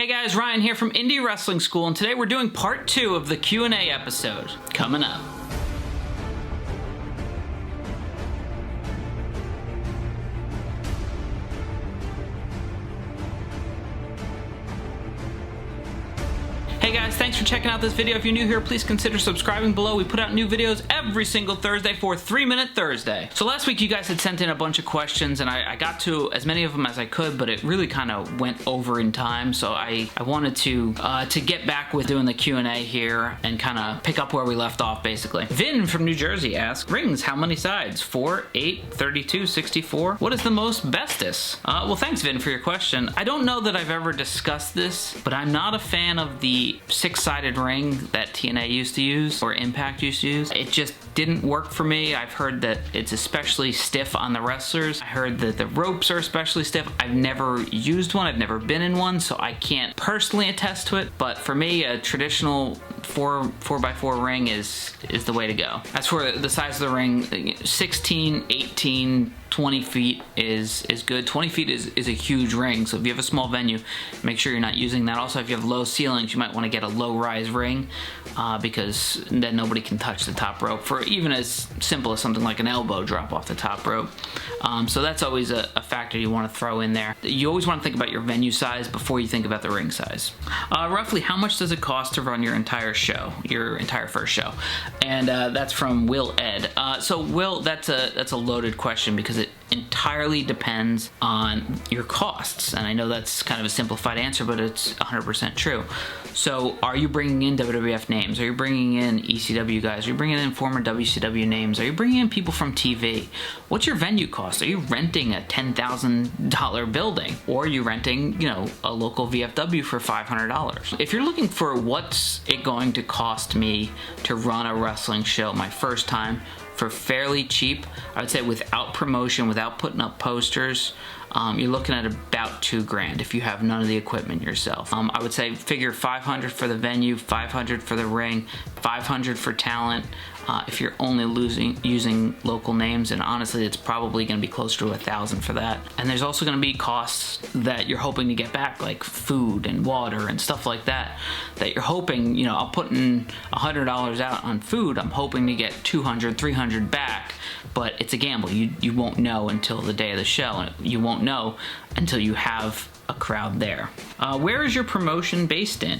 guys, Ryan here from Indy Wrestling School, and today we're doing part 2 of the Q&A episode. Coming up. Hey guys, thanks for checking out this video. If you're new here, please consider subscribing below. We put out new videos every single Thursday for 3 Minute Thursday. So last week you guys had sent in a bunch of questions and I got to as many of them as I could, but it really kind of went over in time. So I wanted to get back with doing the Q&A here and kind of pick up where we left off basically. Vin from New Jersey asks, rings, how many sides? 4, 8, 32, 64? What is the most bestest? Well, thanks Vin for your question. I don't know that I've ever discussed this, but I'm not a fan of the 6-sided ring that TNA used to use or Impact used to use. It just didn't work for me. I've heard that it's especially stiff on the wrestlers. I heard that the ropes are especially stiff. I've never used one. I've never been in one, so I can't personally attest to it. But for me, a traditional 4x4 ring is the way to go. As for the size of the ring, 16, 18, 20 feet is good. 20 feet is a huge ring, so if you have a small venue, make sure you're not using that. Also, if you have low ceilings, you might want to get a low-rise ring because then nobody can touch the top rope for even as simple as something like an elbow drop off the top rope. So that's always a factor you want to throw in there. You always want to think about your venue size before you think about the ring size. Roughly, how much does it cost to run your entire show, your entire first show? And that's from Will Ed. So Will, that's a loaded question because it entirely depends on your costs, and I know that's kind of a simplified answer, but it's 100% true. So are you bringing in WWF names? Are you bringing in ECW guys? Are you bringing in former WCW names? Are you bringing in people from TV? What's your venue cost? Are you renting a $10,000 building, or are you renting, a local VFW for $500? If you're looking for what's it going to cost me to run a wrestling show my first time for fairly cheap, I would say without promotion, without putting up posters, you're looking at about $2 grand if you have none of the equipment yourself. I would say figure $500 for the venue, $500 for the ring, $500 for talent. If you're only using local names, and honestly it's probably going to be closer to $1,000 for that. And there's also going to be costs that you're hoping to get back, like food and water and stuff like that you're hoping, I'll put in $100 out on food, I'm hoping to get $200, $300 back, but it's a gamble. You won't know until the day of the show, and you won't know until you have a crowd there. Where is your promotion based in?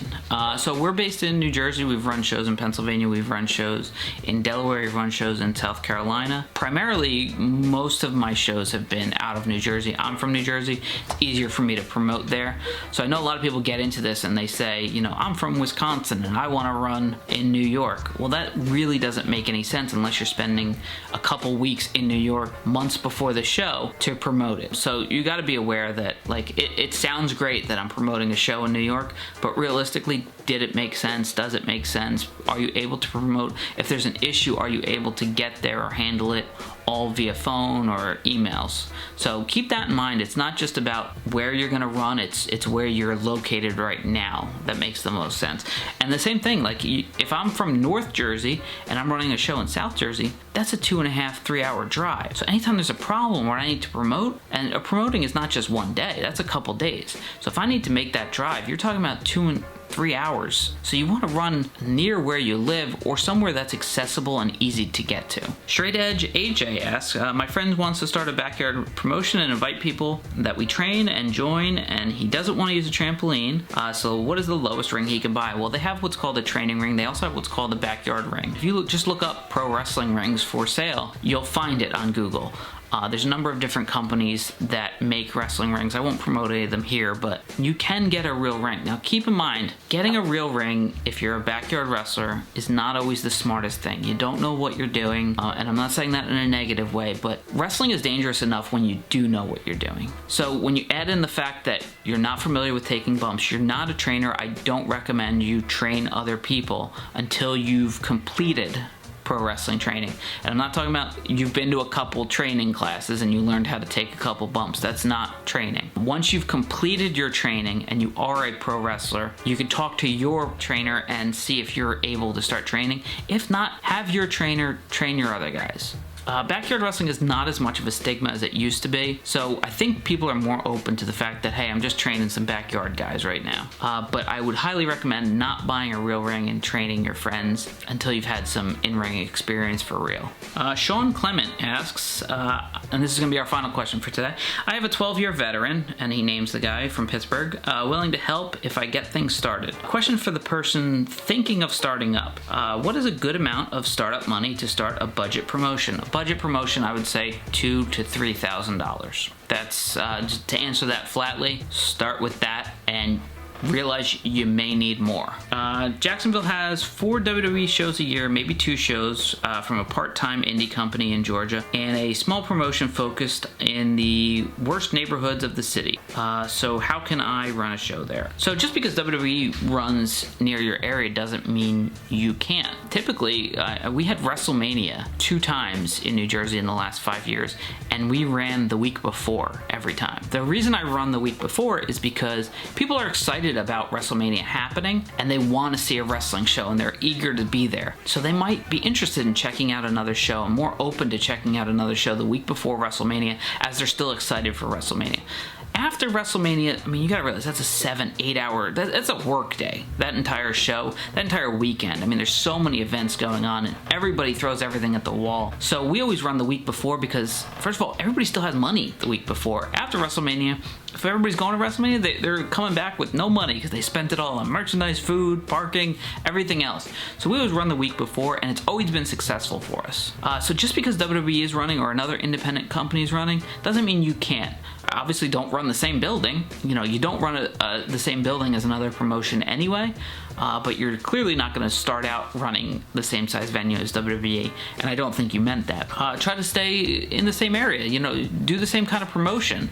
So we're based in New Jersey. We've run shows in Pennsylvania. We've run shows in Delaware. We've run shows in South Carolina. Primarily, most of my shows have been out of New Jersey. I'm from New Jersey. It's easier for me to promote there. So I know a lot of people get into this and they say, I'm from Wisconsin and I want to run in New York. Well, that really doesn't make any sense unless you're spending a couple weeks in New York months before the show to promote it. So you got to be aware that it sounds great that I'm promoting a show in New York, but realistically, did it make sense? Does it make sense? Are you able to promote? If there's an issue, are you able to get there or handle it all via phone or emails? So keep that in mind. It's not just about where you're going to run, it's where you're located right now that makes the most sense. And the same thing, if I'm from North Jersey and I'm running a show in South Jersey, that's a 2.5, 3 hour drive. So anytime there's a problem where I need to promote, and promoting is not just one day, that's a couple days. So if I need to make that drive, you're talking about 2 and 3 hours. So you want to run near where you live or somewhere that's accessible and easy to get to. Straight Edge AJ asks, my friend wants to start a backyard promotion and invite people that we train and join, and he doesn't want to use a trampoline. So what is the lowest ring he can buy? Well, they have what's called a training ring. They also have what's called a backyard ring. If you just look up pro wrestling rings for sale, you'll find it on Google. There's a number of different companies that make wrestling rings. I won't promote any of them here, but you can get a real ring. Now keep in mind, getting a real ring if you're a backyard wrestler is not always the smartest thing. You don't know what you're doing, and I'm not saying that in a negative way, but wrestling is dangerous enough when you do know what you're doing. So when you add in the fact that you're not familiar with taking bumps, you're not a trainer, I don't recommend you train other people until you've completed pro wrestling training. And I'm not talking about you've been to a couple training classes and you learned how to take a couple bumps. That's not training. Once you've completed your training and you are a pro wrestler, you can talk to your trainer and see if you're able to start training. If not, have your trainer train your other guys. Backyard wrestling is not as much of a stigma as it used to be, so I think people are more open to the fact that, hey, I'm just training some backyard guys right now. But I would highly recommend not buying a real ring and training your friends until you've had some in-ring experience for real. Sean Clement asks, and this is going to be our final question for today. I have a 12-year veteran, and he names the guy from Pittsburgh, willing to help if I get things started. Question for the person thinking of starting up. What is a good amount of startup money to start a budget promotion? A budget promotion, I would say $2,000 to $3,000. That's, just to answer that flatly, start with that and realize you may need more. Jacksonville has 4 WWE shows a year, maybe 2 shows from a part-time indie company in Georgia, and a small promotion focused in the worst neighborhoods of the city. So how can I run a show there? So just because WWE runs near your area doesn't mean you can't. Typically, we had WrestleMania 2 times in New Jersey in the last 5 years, and we ran the week before every time. The reason I run the week before is because people are excited about WrestleMania happening and they want to see a wrestling show and they're eager to be there. So they might be interested in checking out another show and more open to checking out another show the week before WrestleMania as they're still excited for WrestleMania. After WrestleMania, I mean, you gotta realize that's a 7-8 hour, that's a work day. That entire show, that entire weekend. I mean, there's so many events going on and everybody throws everything at the wall. So we always run the week before because, first of all, everybody still has money the week before. After WrestleMania, if everybody's going to WrestleMania, they're coming back with no money because they spent it all on merchandise, food, parking, everything else. So we always run the week before, and it's always been successful for us. So just because WWE is running or another independent company is running doesn't mean you can't. Obviously, don't run the same building. You know, you don't run the same building as another promotion anyway, but you're clearly not going to start out running the same size venue as WWE, and I don't think you meant that. Try to stay in the same area, you know, do the same kind of promotion.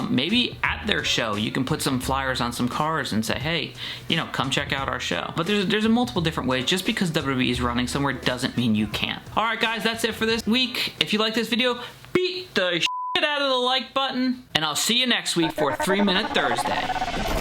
Maybe at their show, you can put some flyers on some cars and say, hey, you know, come check out our show. But there's multiple different ways. Just because WWE is running somewhere doesn't mean you can't. All right, guys, that's it for this week. If you like this video, beat the shit out of the like button, and I'll see you next week for 3 Minute Thursday.